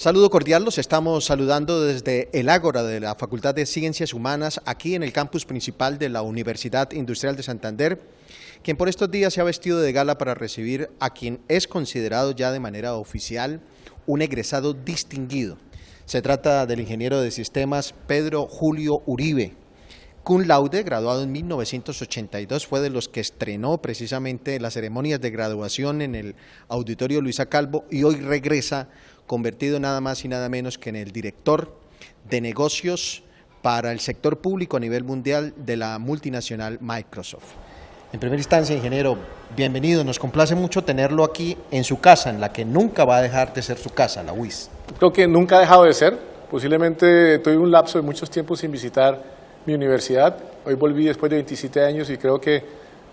Saludo cordial, los estamos saludando desde el Ágora de la Facultad de Ciencias Humanas, aquí en el campus principal de la Universidad Industrial de Santander, quien por estos días se ha vestido de gala para recibir a quien es considerado ya de manera oficial un egresado distinguido. Se trata del ingeniero de sistemas Pedro Julio Uribe, cum laude, graduado en 1982, fue de los que estrenó precisamente las ceremonias de graduación en el Auditorio Luisa Calvo y hoy regresa convertido nada más y nada menos que en el director de negocios para el sector público a nivel mundial de la multinacional Microsoft. En primera instancia, ingeniero, bienvenido, nos complace mucho tenerlo aquí en su casa, en la que nunca va a dejar de ser su casa, la UIS. Creo que nunca ha dejado de ser, posiblemente tuve un lapso de muchos tiempos sin visitar mi universidad, hoy volví después de 27 años y creo que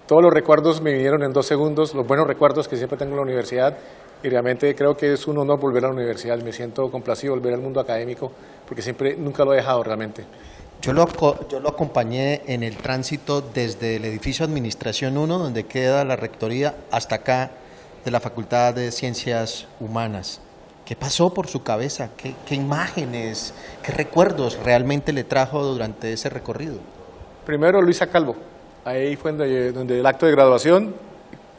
todos los recuerdos me vinieron en 2 segundos, los buenos recuerdos que siempre tengo en la universidad, y realmente creo que es un honor volver a la universidad, me siento complacido volver al mundo académico, porque nunca lo he dejado realmente. Yo lo acompañé en el tránsito desde el edificio Administración 1, donde queda la rectoría, hasta acá de la Facultad de Ciencias Humanas. ¿Qué pasó por su cabeza? ¿Qué imágenes, qué recuerdos realmente le trajo durante ese recorrido? Primero Luisa Calvo, ahí fue donde el acto de graduación,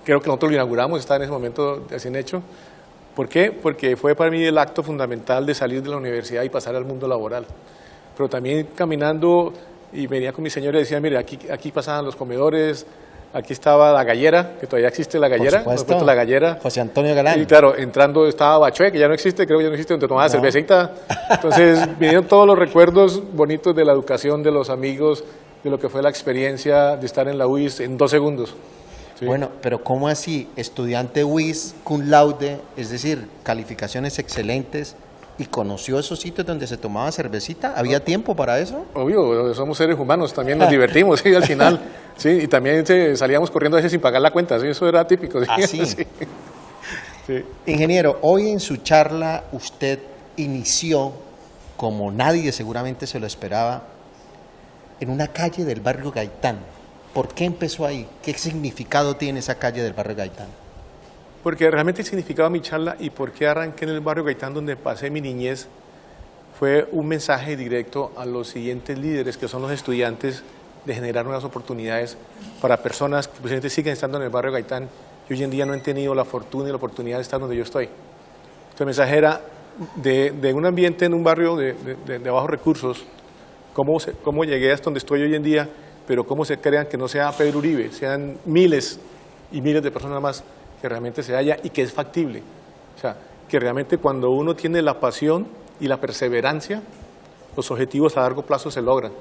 creo que nosotros lo inauguramos, está en ese momento recién hecho. ¿Por qué? Porque fue para mí el acto fundamental de salir de la universidad y pasar al mundo laboral. Pero también caminando y venía con mi señora y decía, mire, aquí pasaban los comedores, aquí estaba la gallera, que todavía existe la gallera, por supuesto, la gallera. José Antonio Galán. Y claro, entrando estaba Bachué, que ya no existe, creo que ya no existe, donde tomaba cervecita. Entonces vinieron todos los recuerdos bonitos de la educación, de los amigos, de lo que fue la experiencia de estar en la UIS en 2 segundos. Sí. Bueno, pero ¿cómo así? Estudiante UIS, cum laude, es decir, calificaciones excelentes, ¿y conoció esos sitios donde se tomaba cervecita? ¿Había tiempo para eso? Obvio, somos seres humanos, también nos divertimos, ¿sí? Al final, sí, y también salíamos corriendo a veces sin pagar la cuenta, ¿sí? Eso era típico. ¿Sí? ¿Ah, sí? Sí. Sí. Ingeniero, hoy en su charla usted inició, como nadie seguramente se lo esperaba, en una calle del barrio Gaitán. ¿Por qué empezó ahí? ¿Qué significado tiene esa calle del barrio Gaitán? Porque realmente significaba mi charla y por qué arranqué en el barrio Gaitán donde pasé mi niñez fue un mensaje directo a los siguientes líderes que son los estudiantes de generar nuevas oportunidades para personas que posiblemente siguen estando en el barrio Gaitán y hoy en día no han tenido la fortuna y la oportunidad de estar donde yo estoy. Entonces el mensaje era de un ambiente en un barrio de bajos recursos, cómo llegué hasta donde estoy hoy en día, pero cómo se crean que no sea Pedro Uribe, sean miles y miles de personas más que realmente se haya y que es factible. O sea, que realmente cuando uno tiene la pasión y la perseverancia, los objetivos a largo plazo se logran.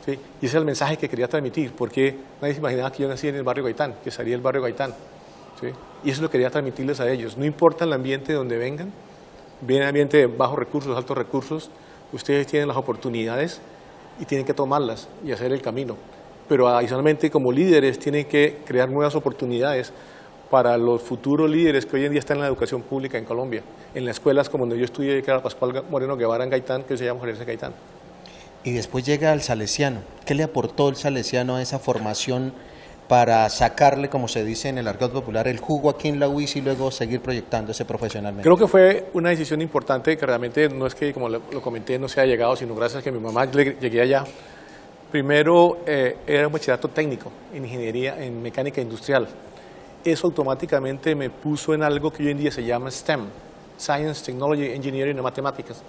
¿Sí? Y ese es el mensaje que quería transmitir, porque nadie se imaginaba que yo nací en el barrio Gaitán, que salía del barrio Gaitán. ¿Sí? Y eso lo quería transmitirles a ellos. No importa el ambiente donde vengan, viene ambiente de bajos recursos, altos recursos, ustedes tienen las oportunidades y tienen que tomarlas y hacer el camino. Pero adicionalmente como líderes tienen que crear nuevas oportunidades para los futuros líderes que hoy en día están en la educación pública en Colombia, en las escuelas como donde yo estudié, que era Pascual Moreno Guevara en Gaitán, que se llama Jorge Gaitán. Y después llega al Salesiano. ¿Qué le aportó el Salesiano a esa formación para sacarle, como se dice en el argot popular, el jugo aquí en la UIS y luego seguir proyectándose profesionalmente? Creo que fue una decisión importante que realmente no es que, como lo comenté, no se haya llegado, sino gracias a que mi mamá llegué allá. Primero, era un bachillerato técnico en ingeniería, en mecánica industrial. Eso automáticamente me puso en algo que hoy en día se llama STEM, Science, Technology, Engineering and Mathematics.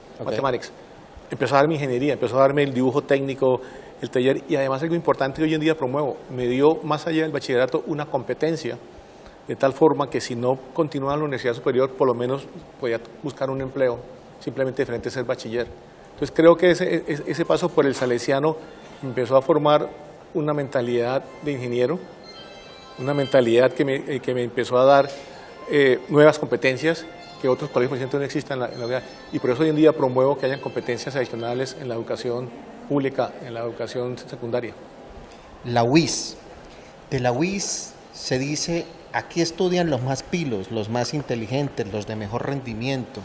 Empezó a darme ingeniería, empezó a darme el dibujo técnico, el taller, y además algo importante que hoy en día promuevo, me dio más allá del bachillerato una competencia, de tal forma que si no continuaba en la universidad superior, por lo menos podía buscar un empleo, simplemente diferente a ser bachiller. Entonces creo que ese paso por el Salesiano me empezó a formar una mentalidad de ingeniero, una mentalidad que me empezó a dar nuevas competencias que otros colegios por ejemplo no existen en la universidad. Y por eso hoy en día promuevo que hayan competencias adicionales en la educación pública, en la educación secundaria. La UIS. De la UIS se dice, aquí estudian los más pilos, los más inteligentes, los de mejor rendimiento.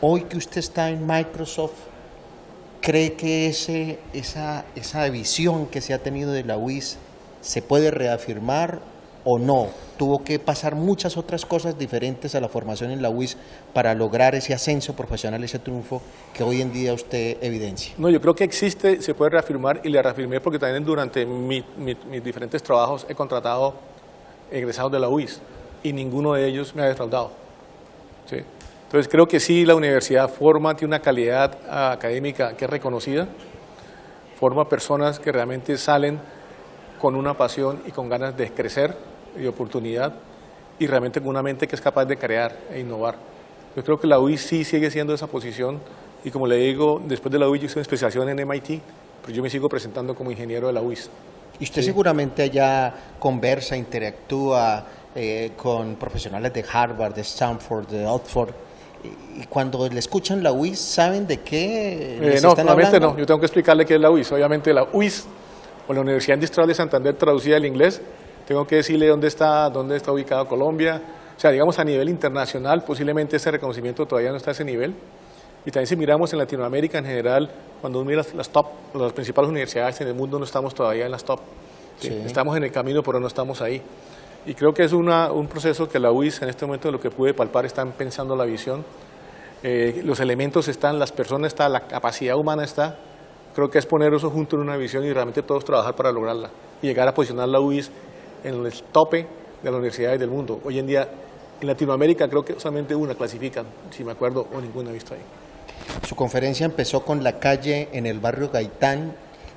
Hoy que usted está en Microsoft, ¿cree que esa visión que se ha tenido de la UIS se puede reafirmar o no? ¿Tuvo que pasar muchas otras cosas diferentes a la formación en la UIS para lograr ese ascenso profesional, ese triunfo que hoy en día usted evidencia? No, yo creo que existe, se puede reafirmar y le reafirmé porque también durante mis diferentes trabajos he contratado egresados de la UIS y ninguno de ellos me ha defraudado. ¿Sí? Entonces creo que sí, la universidad forma, tiene una calidad académica que es reconocida, forma personas que realmente salen con una pasión y con ganas de crecer y oportunidad y realmente con una mente que es capaz de crear e innovar. Yo creo que la UIS sí sigue siendo esa posición y como le digo, después de la UIS yo hice una especialización en MIT, pero yo me sigo presentando como ingeniero de la UIS. Y usted seguramente allá conversa, interactúa con profesionales de Harvard, de Stanford, de Oxford, y cuando le escuchan la UIS, ¿saben de qué les no, están realmente hablando? no, yo tengo que explicarle qué es la UIS. Obviamente la UIS, o la Universidad Industrial de Santander traducida al inglés, tengo que decirle dónde está ubicado Colombia. O sea, digamos a nivel internacional, posiblemente ese reconocimiento todavía no está a ese nivel. Y también si miramos en Latinoamérica en general, cuando uno mira las principales universidades en el mundo, no estamos todavía en las top. ¿Sí? Sí. Estamos en el camino, pero no estamos ahí. Y creo que es un proceso que la UIS en este momento, de lo que pude palpar, están pensando la visión. Los elementos están, las personas están, la capacidad humana está. Creo que es poner eso junto en una visión y realmente todos trabajar para lograrla. Y llegar a posicionar la UIS en el tope de las universidades del mundo. Hoy en día, en Latinoamérica, creo que solamente una clasifican, si me acuerdo, o ninguna he visto ahí. Su conferencia empezó con la calle en el barrio Gaitán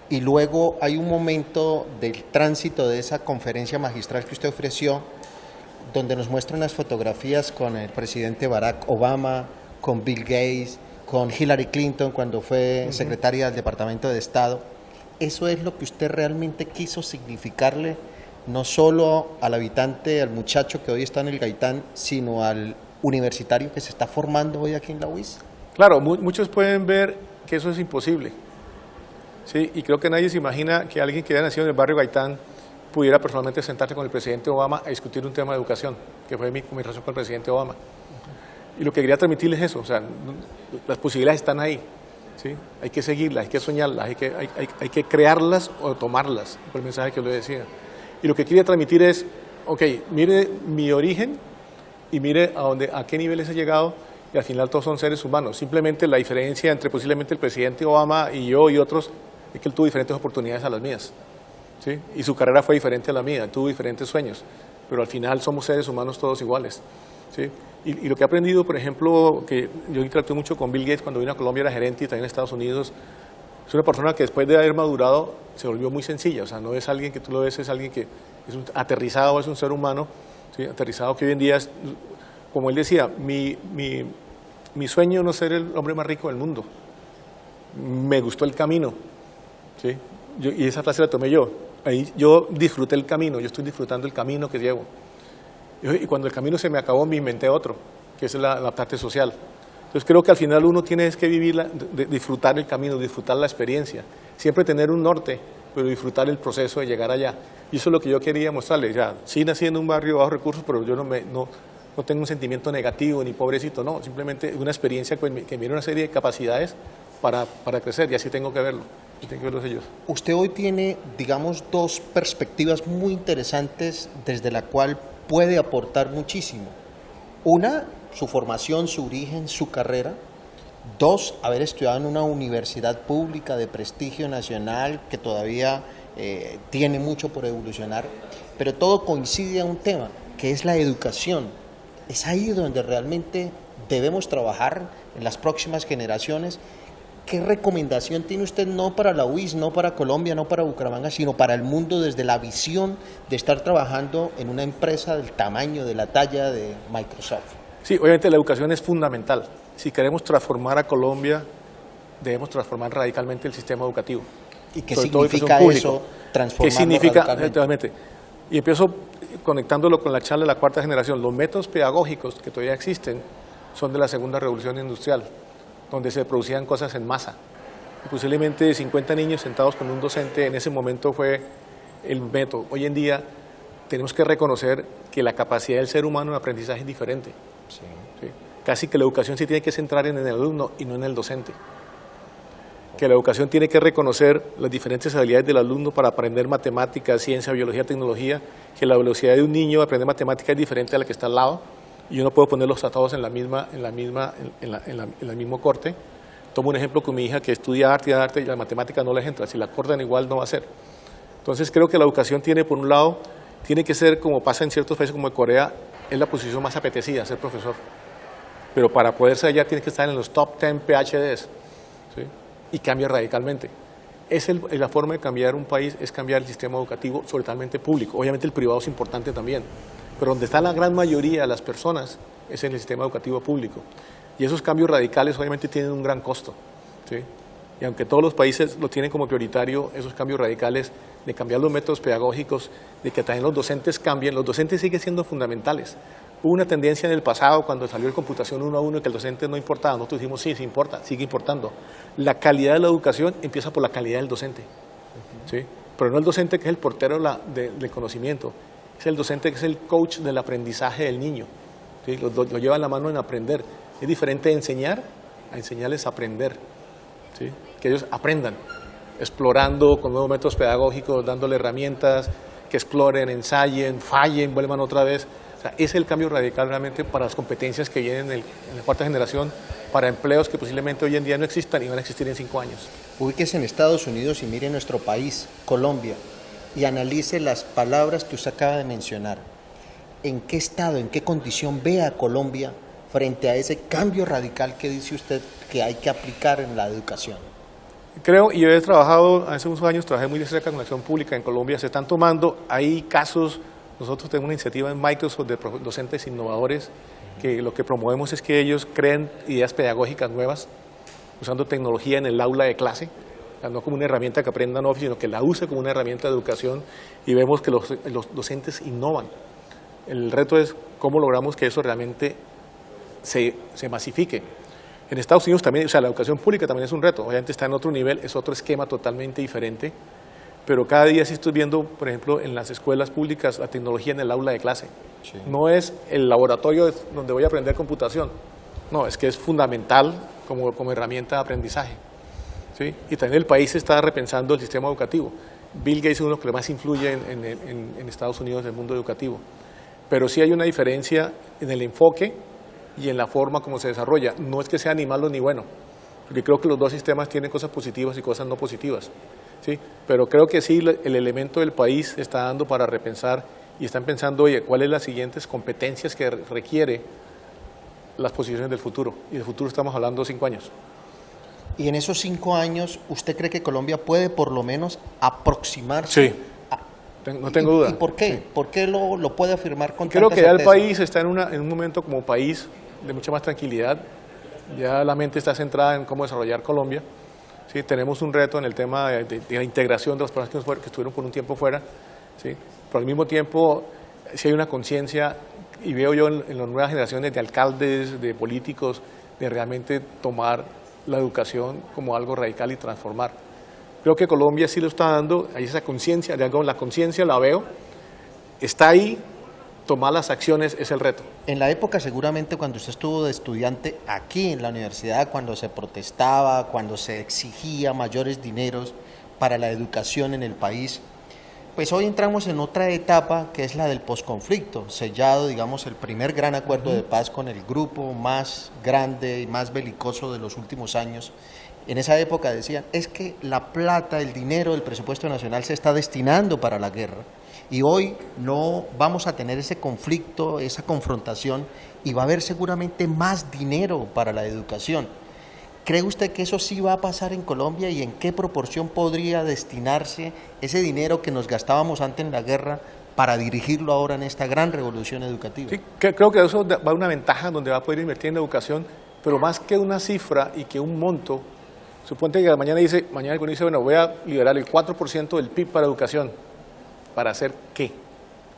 y luego hay un momento del tránsito de esa conferencia magistral que usted ofreció donde nos muestra unas fotografías con el presidente Barack Obama, con Bill Gates, con Hillary Clinton cuando fue secretaria del Departamento de Estado. ¿Eso es lo que usted realmente quiso significarle no solo al habitante, al muchacho que hoy está en el Gaitán, sino al universitario que se está formando hoy aquí en la UIS? Claro, muchos pueden ver que eso es imposible, ¿sí? Y creo que nadie se imagina que alguien que haya nacido en el barrio Gaitán pudiera personalmente sentarse con el presidente Obama a discutir un tema de educación, que fue mi conversación con el presidente Obama. Y lo que quería transmitirles es eso, o sea, las posibilidades están ahí, ¿sí? Hay que seguirlas, hay que soñarlas, hay que crearlas o tomarlas, por el mensaje que yo le decía. Y lo que quería transmitir es, ok, mire mi origen y mire a qué niveles he llegado, y al final todos son seres humanos. Simplemente la diferencia entre posiblemente el presidente Obama y yo y otros es que él tuvo diferentes oportunidades a las mías, ¿sí? Y su carrera fue diferente a la mía, tuvo diferentes sueños, pero al final somos seres humanos todos iguales, ¿sí? Y lo que he aprendido, por ejemplo, que yo interactué mucho con Bill Gates cuando vino a Colombia, era gerente y también en Estados Unidos, es una persona que después de haber madurado se volvió muy sencilla, o sea, no es alguien que tú lo ves, es alguien que es aterrizado, es un ser humano, ¿sí? Aterrizado, que hoy en día es, como él decía, mi sueño no es ser el hombre más rico del mundo, me gustó el camino, ¿sí? Y esa frase la tomé yo, ahí yo disfruté el camino, yo estoy disfrutando el camino que llevo. Y cuando el camino se me acabó, me inventé otro, que es la parte social. Entonces creo que al final uno tiene que vivirla, disfrutar el camino, disfrutar la experiencia, siempre tener un norte, pero disfrutar el proceso de llegar allá. Y eso es lo que yo quería mostrarle. Ya, sí nací en un barrio de bajos recursos, pero yo no tengo un sentimiento negativo ni pobrecito, no, simplemente una experiencia que me dio una serie de capacidades para crecer, y así tengo que verlo, y tengo que verlos ellos. Usted hoy tiene, digamos, dos perspectivas muy interesantes desde la cual puede aportar muchísimo. Una, su formación, su origen, su carrera. Dos, haber estudiado en una universidad pública de prestigio nacional que todavía tiene mucho por evolucionar, pero todo coincide a un tema, que es la educación. Es ahí donde realmente debemos trabajar en las próximas generaciones. ¿Qué recomendación tiene usted, no para la UIS, no para Colombia, no para Bucaramanga, sino para el mundo desde la visión de estar trabajando en una empresa del tamaño, de la talla de Microsoft? Sí, obviamente la educación es fundamental. Si queremos transformar a Colombia, debemos transformar radicalmente el sistema educativo. ¿Y qué significa eso, transformarlo? ¿Qué significa radicalmente? Realmente? Y empiezo conectándolo con la charla de la cuarta generación. Los métodos pedagógicos que todavía existen son de la segunda revolución industrial, donde se producían cosas en masa. Y posiblemente 50 niños sentados con un docente en ese momento fue el método. Hoy en día tenemos que reconocer que la capacidad del ser humano de aprendizaje es diferente. Sí. ¿Sí? Casi que la educación se tiene que centrar en el alumno y no en el docente. que la educación tiene que reconocer las diferentes habilidades del alumno para aprender matemáticas, ciencia, biología, tecnología, que la velocidad de un niño de aprender matemáticas es diferente a la que está al lado, y yo no puedo poner los tratados en el mismo corte. Tomo un ejemplo con mi hija que estudia arte y la matemática no les entra, si la cortan igual no va a ser. Entonces creo que la educación tiene, por un lado, tiene que ser, como pasa en ciertos países como Corea, es la posición más apetecida, ser profesor. Pero para poder ser allá tiene que estar en los top 10 PhDs, ¿sí? Y cambia radicalmente. La forma de cambiar un país es cambiar el sistema educativo, sobre todo público. Obviamente el privado es importante también, pero donde está la gran mayoría de las personas es en el sistema educativo público. Y esos cambios radicales obviamente tienen un gran costo, ¿sí? Y aunque todos los países lo tienen como prioritario, esos cambios radicales de cambiar los métodos pedagógicos, de que también los docentes cambien, los docentes siguen siendo fundamentales. Hubo una tendencia en el pasado, cuando salió el computación 1 a 1, que el docente no importaba. Nosotros dijimos, sí importa, sigue importando. La calidad de la educación empieza por la calidad del docente, ¿sí? Pero no el docente que es el portero del conocimiento, es el docente que es el coach del aprendizaje del niño, ¿sí? Lo lleva la mano en aprender. Es diferente de enseñar a enseñarles a aprender, ¿sí? Que ellos aprendan, explorando con nuevos métodos pedagógicos, dándole herramientas, que exploren, ensayen, fallen, vuelvan otra vez. O sea, ese es el cambio radical realmente para las competencias que vienen en la cuarta generación, para empleos que posiblemente hoy en día no existan y van a existir en 5 años. Ubíquese en Estados Unidos y mire nuestro país, Colombia, y analice las palabras que usted acaba de mencionar. ¿En qué estado, en qué condición ve a Colombia frente a ese cambio radical que dice usted que hay que aplicar en la educación? Creo, y yo he trabajado, hace unos años trabajé muy de cerca con la acción pública en Colombia, se están tomando, hay casos, nosotros tenemos una iniciativa en Microsoft de docentes innovadores, que lo que promovemos es que ellos creen ideas pedagógicas nuevas, usando tecnología en el aula de clase, no como una herramienta que aprendan off, sino que la use como una herramienta de educación, y vemos que los docentes innovan. El reto es cómo logramos que eso realmente se masifique. En Estados Unidos también, o sea, la educación pública también es un reto, obviamente está en otro nivel, es otro esquema totalmente diferente, pero cada día sí estoy viendo, por ejemplo, en las escuelas públicas, la tecnología en el aula de clase. Sí. No es el laboratorio donde voy a aprender computación, no, es que es fundamental como herramienta de aprendizaje, ¿sí? Y también el país está repensando el sistema educativo. Bill Gates es uno de los que más influye en Estados Unidos en el mundo educativo, pero sí hay una diferencia en el enfoque y en la forma como se desarrolla. No es que sea ni malo ni bueno, porque creo que los dos sistemas tienen cosas positivas y cosas no positivas, ¿sí? Pero creo que sí, el elemento del país está dando para repensar y están pensando, oye, ¿cuáles son las siguientes competencias que requiere las posiciones del futuro? Y del futuro estamos hablando de 5 años. Y en esos 5 años, ¿usted cree que Colombia puede por lo menos aproximarse? Sí. No tengo duda. ¿Y por qué? Sí. ¿Por qué lo puede afirmar con Creo tanta que ya certeza? el país está en un momento como país de mucha más tranquilidad. Ya la mente está centrada en cómo desarrollar Colombia. ¿Sí? Tenemos un reto en el tema de la integración de las personas que estuvieron por un tiempo fuera. ¿Sí? Pero al mismo tiempo, sí hay una conciencia, y veo yo en las nuevas generaciones de alcaldes, de políticos, de realmente tomar la educación como algo radical y transformar. Creo que Colombia sí lo está dando, hay esa conciencia, la conciencia la veo, está ahí, tomar las acciones es el reto. En la época seguramente cuando usted estuvo de estudiante aquí en la universidad, cuando se protestaba, cuando se exigía mayores dineros para la educación en el país, pues hoy entramos en otra etapa que es la del posconflicto, sellado, digamos, el primer gran acuerdo de paz con el grupo más grande y más belicoso de los últimos años. En esa época decían, es que la plata, el dinero del presupuesto nacional se está destinando para la guerra y hoy no vamos a tener ese conflicto, esa confrontación y va a haber seguramente más dinero para la educación. ¿Cree usted que eso sí va a pasar en Colombia y en qué proporción podría destinarse ese dinero que nos gastábamos antes en la guerra para dirigirlo ahora en esta gran revolución educativa? Sí, creo que eso va a dar una ventaja donde va a poder invertir en educación, pero más que una cifra y que un monto. Suponte que mañana el gobierno dice, bueno, voy a liberar el 4% del PIB para educación. ¿Para hacer qué?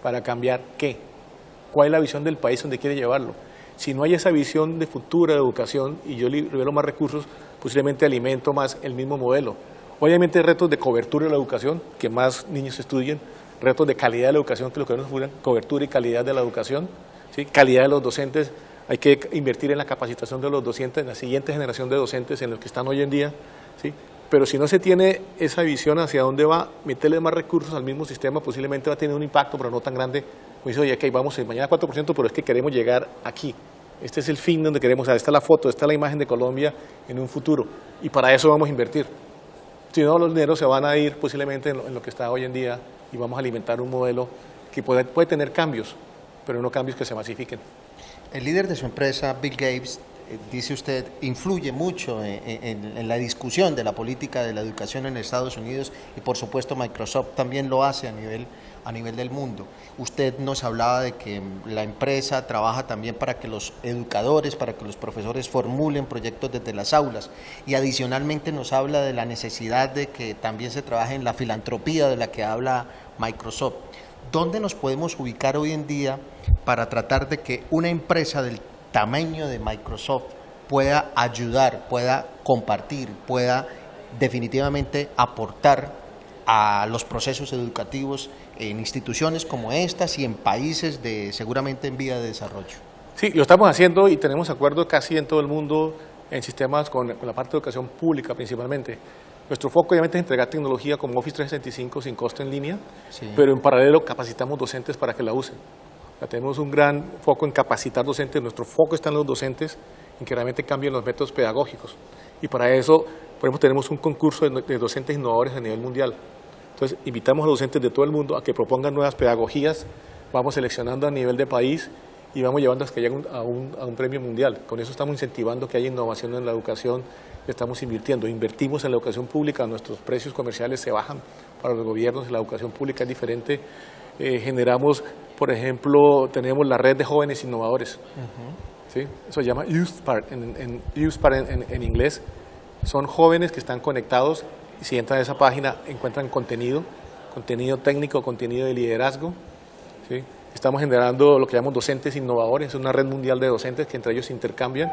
¿Para cambiar qué? ¿Cuál es la visión del país donde quiere llevarlo? Si no hay esa visión de futura de educación y yo libero más recursos, posiblemente alimento más el mismo modelo. Obviamente hay retos de cobertura de la educación, que más niños estudien, retos de calidad de la educación, que los gobiernos fueran cobertura y calidad de la educación, ¿sí? Calidad de los docentes. Hay que invertir en la capacitación de los docentes, en la siguiente generación de docentes, en los que están hoy en día, ¿sí? pero si no se tiene esa visión hacia dónde va, meterle más recursos al mismo sistema posiblemente va a tener un impacto, pero no tan grande. Pues dice, oye, ok, vamos mañana 4%, pero es que queremos llegar aquí. Este es el fin donde queremos, esta es la foto, esta es la imagen de Colombia en un futuro, y para eso vamos a invertir. Si no, los dineros se van a ir posiblemente en lo que está hoy en día y vamos a alimentar un modelo que puede tener cambios, pero no cambios que se masifiquen. El líder de su empresa, Bill Gates, dice usted, influye mucho en la discusión de la política de la educación en Estados Unidos y por supuesto Microsoft también lo hace a nivel del mundo. Usted nos hablaba de que la empresa trabaja también para que los educadores, para que los profesores formulen proyectos desde las aulas y adicionalmente nos habla de la necesidad de que también se trabaje en la filantropía de la que habla Microsoft. ¿Dónde nos podemos ubicar hoy en día para tratar de que una empresa del tamaño de Microsoft pueda ayudar, pueda compartir, pueda definitivamente aportar a los procesos educativos en instituciones como estas y en países seguramente en vía de desarrollo? Sí, lo estamos haciendo y tenemos acuerdos casi en todo el mundo en sistemas con la parte de educación pública principalmente. Nuestro foco obviamente es entregar tecnología como Office 365 sin costo en línea, sí, pero en paralelo capacitamos docentes para que la usen. Tenemos un gran foco en capacitar docentes, nuestro foco está en los docentes, en que realmente cambien los métodos pedagógicos. Y para eso, por ejemplo, tenemos un concurso de docentes innovadores a nivel mundial. Entonces, invitamos a los docentes de todo el mundo a que propongan nuevas pedagogías, vamos seleccionando a nivel de país y vamos llevando hasta que lleguen a un premio mundial. Con eso estamos incentivando que haya innovación en la educación, estamos invertimos en la educación pública, nuestros precios comerciales se bajan para los gobiernos, la educación pública es diferente. Generamos, por ejemplo, tenemos la red de jóvenes innovadores, ¿sí? Eso se llama YouthSpark en inglés. Son jóvenes que están conectados y si entran a esa página encuentran contenido técnico, contenido de liderazgo, ¿sí? Estamos generando lo que llamamos docentes innovadores, es una red mundial de docentes que entre ellos se intercambian,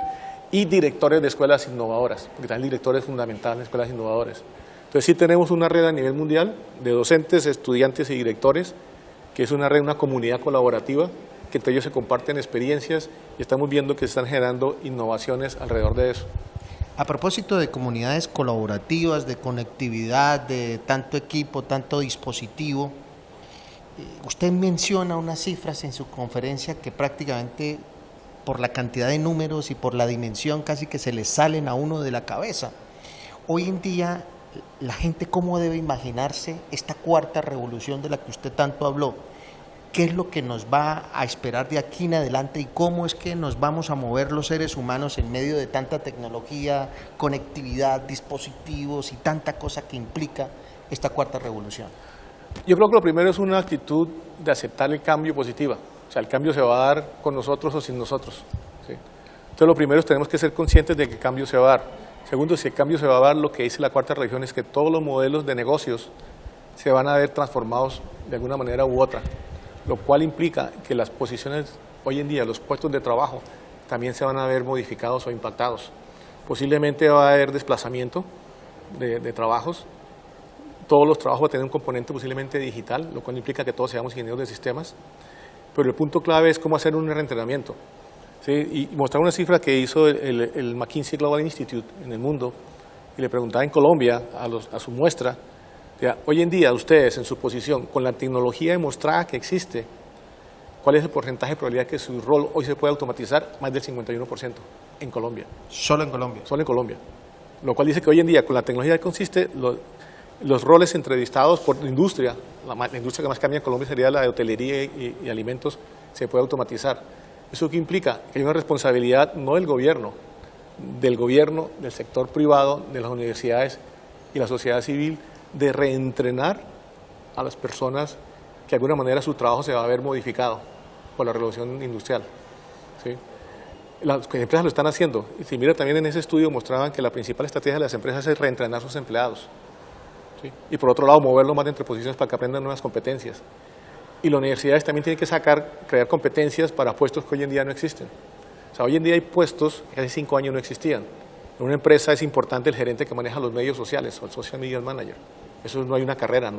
y directores de escuelas innovadoras, porque también el director es fundamental en escuelas innovadoras. Entonces sí tenemos una red a nivel mundial de docentes, estudiantes y directores, que es una red, una comunidad colaborativa, que entre ellos se comparten experiencias y estamos viendo que se están generando innovaciones alrededor de eso. A propósito de comunidades colaborativas, de conectividad, de tanto equipo, tanto dispositivo, usted menciona unas cifras en su conferencia que prácticamente por la cantidad de números y por la dimensión casi que se le salen a uno de la cabeza. Hoy en día, la gente, ¿cómo debe imaginarse esta cuarta revolución de la que usted tanto habló? ¿Qué es lo que nos va a esperar de aquí en adelante y cómo es que nos vamos a mover los seres humanos en medio de tanta tecnología, conectividad, dispositivos y tanta cosa que implica esta cuarta revolución? Yo creo que lo primero es una actitud de aceptar el cambio positiva. O sea, el cambio se va a dar con nosotros o sin nosotros, ¿sí? Entonces, lo primero es tenemos que ser conscientes de que el cambio se va a dar. Segundo, si el cambio se va a dar, lo que dice la cuarta región es que todos los modelos de negocios se van a ver transformados de alguna manera u otra, lo cual implica que las posiciones hoy en día, los puestos de trabajo, también se van a ver modificados o impactados. Posiblemente va a haber desplazamiento de trabajos. Todos los trabajos van a tener un componente posiblemente digital, lo cual implica que todos seamos ingenieros de sistemas. Pero el punto clave es cómo hacer un reentrenamiento, ¿sí? Y mostrar una cifra que hizo el McKinsey Global Institute en el mundo, y le preguntaba en Colombia a su muestra, hoy en día ustedes en su posición, con la tecnología demostrada que existe, ¿cuál es el porcentaje de probabilidad que su rol hoy se pueda automatizar? Más del 51% en Colombia. ¿Solo en Colombia? Solo en Colombia. Lo cual dice que hoy en día con la tecnología que consiste, los roles entrevistados por la industria que más cambia en Colombia sería la de hotelería y alimentos, se puede automatizar. ¿Eso qué implica? Que hay una responsabilidad no del gobierno, del sector privado, de las universidades y la sociedad civil, de reentrenar a las personas que de alguna manera su trabajo se va a ver modificado por la revolución industrial, ¿sí? Las empresas lo están haciendo. Y si mira, también en ese estudio mostraban que la principal estrategia de las empresas es reentrenar a sus empleados, ¿sí? Y por otro lado, moverlos más entre posiciones para que aprendan nuevas competencias. Y las universidades también tienen que crear competencias para puestos que hoy en día no existen. O sea, hoy en día hay puestos que hace 5 años no existían. En una empresa es importante el gerente que maneja los medios sociales o el social media manager. Eso no hay una carrera,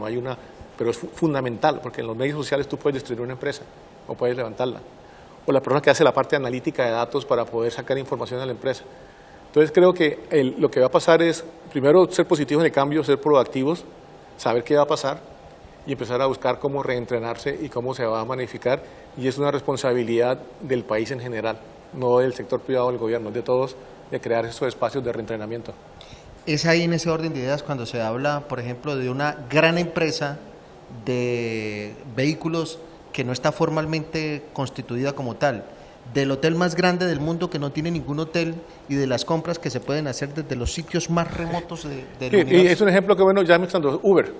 pero es fundamental, porque en los medios sociales tú puedes destruir una empresa o puedes levantarla. O la persona que hace la parte analítica de datos para poder sacar información a la empresa. Entonces creo que lo que va a pasar es, primero, ser positivos en el cambio, ser proactivos, saber qué va a pasar y empezar a buscar cómo reentrenarse y cómo se va a magnificar. Y es una responsabilidad del país en general, no del sector privado o del gobierno, es de todos, de crear esos espacios de reentrenamiento. Es ahí en ese orden de ideas cuando se habla, por ejemplo, de una gran empresa de vehículos que no está formalmente constituida como tal, del hotel más grande del mundo que no tiene ningún hotel y de las compras que se pueden hacer desde los sitios más remotos del universo. Y es un ejemplo que, bueno, ya mencionando Uber.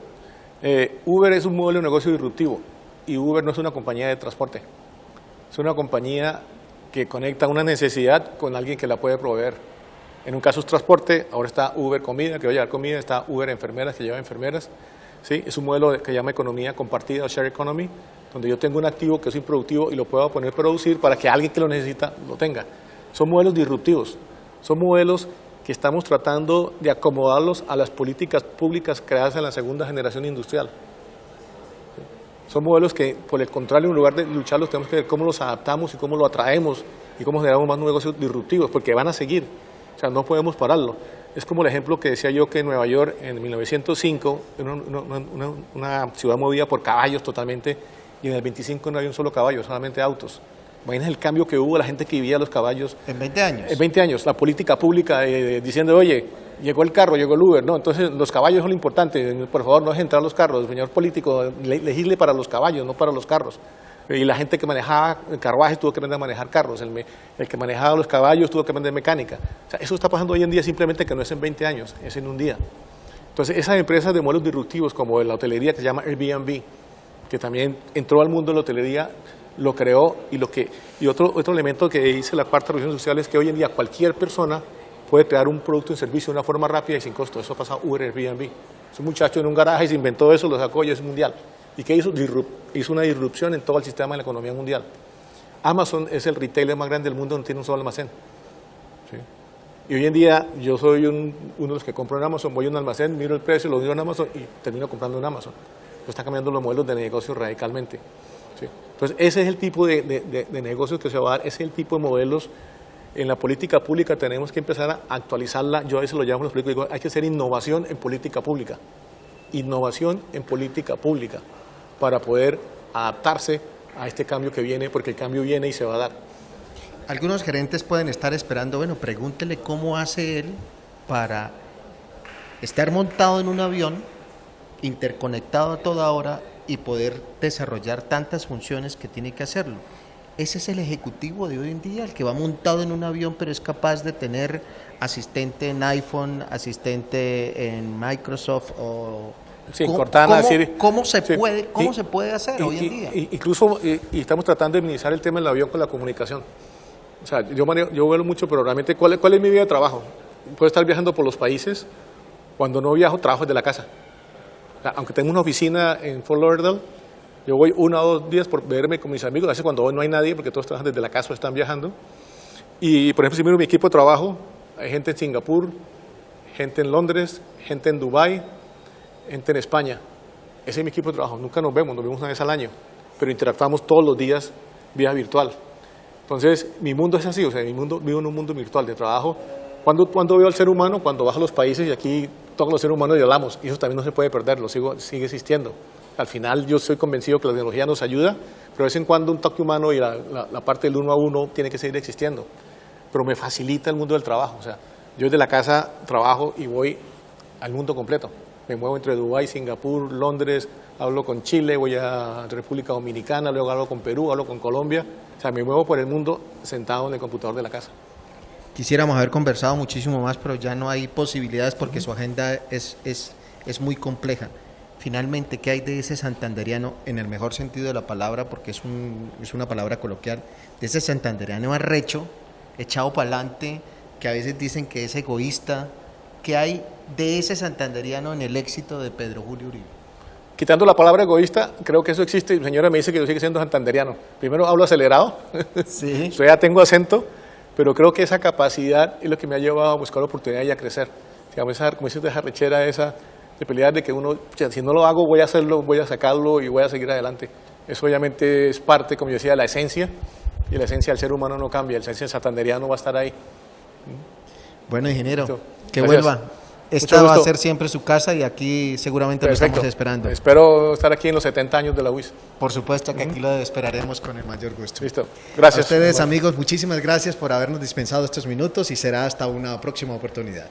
Uber es un modelo de negocio disruptivo y Uber no es una compañía de transporte, es una compañía que conecta una necesidad con alguien que la puede proveer. En un caso es transporte, ahora está Uber comida, que va a llevar comida, está Uber enfermeras, que lleva enfermeras. ¿Sí? Es un modelo que se llama economía compartida o share economy, donde yo tengo un activo que es improductivo y lo puedo poner a producir para que alguien que lo necesita lo tenga. Son modelos disruptivos, son modelos que estamos tratando de acomodarlos a las políticas públicas creadas en la segunda generación industrial. Son modelos que, por el contrario, en lugar de lucharlos, tenemos que ver cómo los adaptamos y cómo lo atraemos y cómo generamos más negocios disruptivos, porque van a seguir, o sea, no podemos pararlo. Es como el ejemplo que decía yo que en Nueva York, en 1905, era una ciudad movida por caballos totalmente, y en el 25 no había un solo caballo, solamente autos. Imagínense el cambio que hubo, la gente que vivía los caballos. En 20 años. En 20 años, la política pública diciendo, oye, llegó el carro, llegó el Uber, no, entonces los caballos son lo importante, por favor no dejen entrar los carros, el señor político, legisle para los caballos, no para los carros. Y la gente que manejaba carruajes tuvo que aprender a manejar carros, el que manejaba los caballos tuvo que aprender mecánica. O sea, eso está pasando hoy en día simplemente que no es en 20 años, es en un día. Entonces, esas empresas de modelos disruptivos como la hotelería que se llama Airbnb, que también entró al mundo de la hotelería, lo creó y otro elemento que dice la cuarta revolución industrial es que hoy en día cualquier persona puede crear un producto y un servicio de una forma rápida y sin costo. Eso ha pasado Uber, Airbnb. Es un muchacho en un garaje se inventó eso, lo sacó y es mundial. ¿Y qué hizo? Hizo una disrupción en todo el sistema de la economía mundial. Amazon es el retailer más grande del mundo, no tiene un solo almacén. ¿Sí? Y hoy en día yo soy uno de los que compro en Amazon, voy a un almacén, miro el precio, lo miro en Amazon y termino comprando en Amazon. Está cambiando los modelos de negocio radicalmente. ¿Sí? Entonces, ese es el tipo de negocios que se va a dar, ese es el tipo de modelos. En la política pública tenemos que empezar a actualizarla. Yo a veces lo llamo los políticos, digo, hay que hacer innovación en política pública. Innovación en política pública para poder adaptarse a este cambio que viene, porque el cambio viene y se va a dar. Algunos gerentes pueden estar esperando, bueno, pregúntele cómo hace él para estar montado en un avión, interconectado a toda hora y poder desarrollar tantas funciones que tiene que hacerlo. Ese es el ejecutivo de hoy en día, el que va montado en un avión pero es capaz de tener asistente en iPhone, asistente en Microsoft o... Sí, Cortana, ¿Cómo se puede hacer hoy en día? Incluso estamos tratando de minimizar el tema del avión con la comunicación. O sea, yo vuelo mucho, pero realmente, ¿cuál es mi vida de trabajo? Puedo estar viajando por los países. Cuando no viajo, trabajo desde la casa. O sea, aunque tengo una oficina en Fort Lauderdale, yo voy 1 o 2 días por verme con mis amigos. A veces cuando voy no hay nadie, porque todos trabajan desde la casa o están viajando. Y, por ejemplo, si miro mi equipo de trabajo, hay gente en Singapur, gente en Londres, gente en Dubái, gente en España. Ese es mi equipo de trabajo. Nunca nos vemos una vez al año, pero interactuamos todos los días vía virtual. Entonces, mi mundo es así, o sea, vivo en un mundo virtual de trabajo. Cuando veo al ser humano, cuando bajo a los países y aquí todos los seres humanos hablamos, y eso también no se puede perder, sigue existiendo. Al final yo estoy convencido que la tecnología nos ayuda, pero de vez en cuando un toque humano y la parte del 1 a 1 tiene que seguir existiendo. Pero me facilita el mundo del trabajo, o sea, yo desde la casa trabajo y voy al mundo completo. Me muevo entre Dubái, Singapur, Londres, hablo con Chile, voy a República Dominicana, luego hablo con Perú, hablo con Colombia. O sea, me muevo por el mundo sentado en el computador de la casa. Quisiéramos haber conversado muchísimo más, pero ya no hay posibilidades porque su agenda es muy compleja. Finalmente, ¿qué hay de ese santanderiano, en el mejor sentido de la palabra, porque es una palabra coloquial, de ese santanderiano arrecho, echado para adelante, que a veces dicen que es egoísta? ¿Qué hay de ese santanderiano en el éxito de Pedro Julio Uribe? Quitando la palabra egoísta, creo que eso existe. Mi señora me dice que yo sigo siendo santanderiano. Primero hablo acelerado, sí. Yo ya tengo acento, pero creo que esa capacidad es lo que me ha llevado a buscar oportunidad y a crecer. Digamos, como dices, esa rechera esa de pelear de que uno, si no lo hago, voy a hacerlo, voy a sacarlo y voy a seguir adelante. Eso obviamente es parte, como yo decía, de la esencia, y la esencia del ser humano no cambia, la esencia del santanderiano va a estar ahí. Bueno, ingeniero, Listo. que Gracias. vuelva. Mucho Esta va a gusto. ser siempre su casa y aquí seguramente lo Perfecto. estamos esperando. Espero estar aquí en los 70 años de la UIS. Por supuesto que aquí lo esperaremos con el mayor gusto. Listo. Gracias. A ustedes, amigos, muchísimas gracias por habernos dispensado estos minutos y será hasta una próxima oportunidad.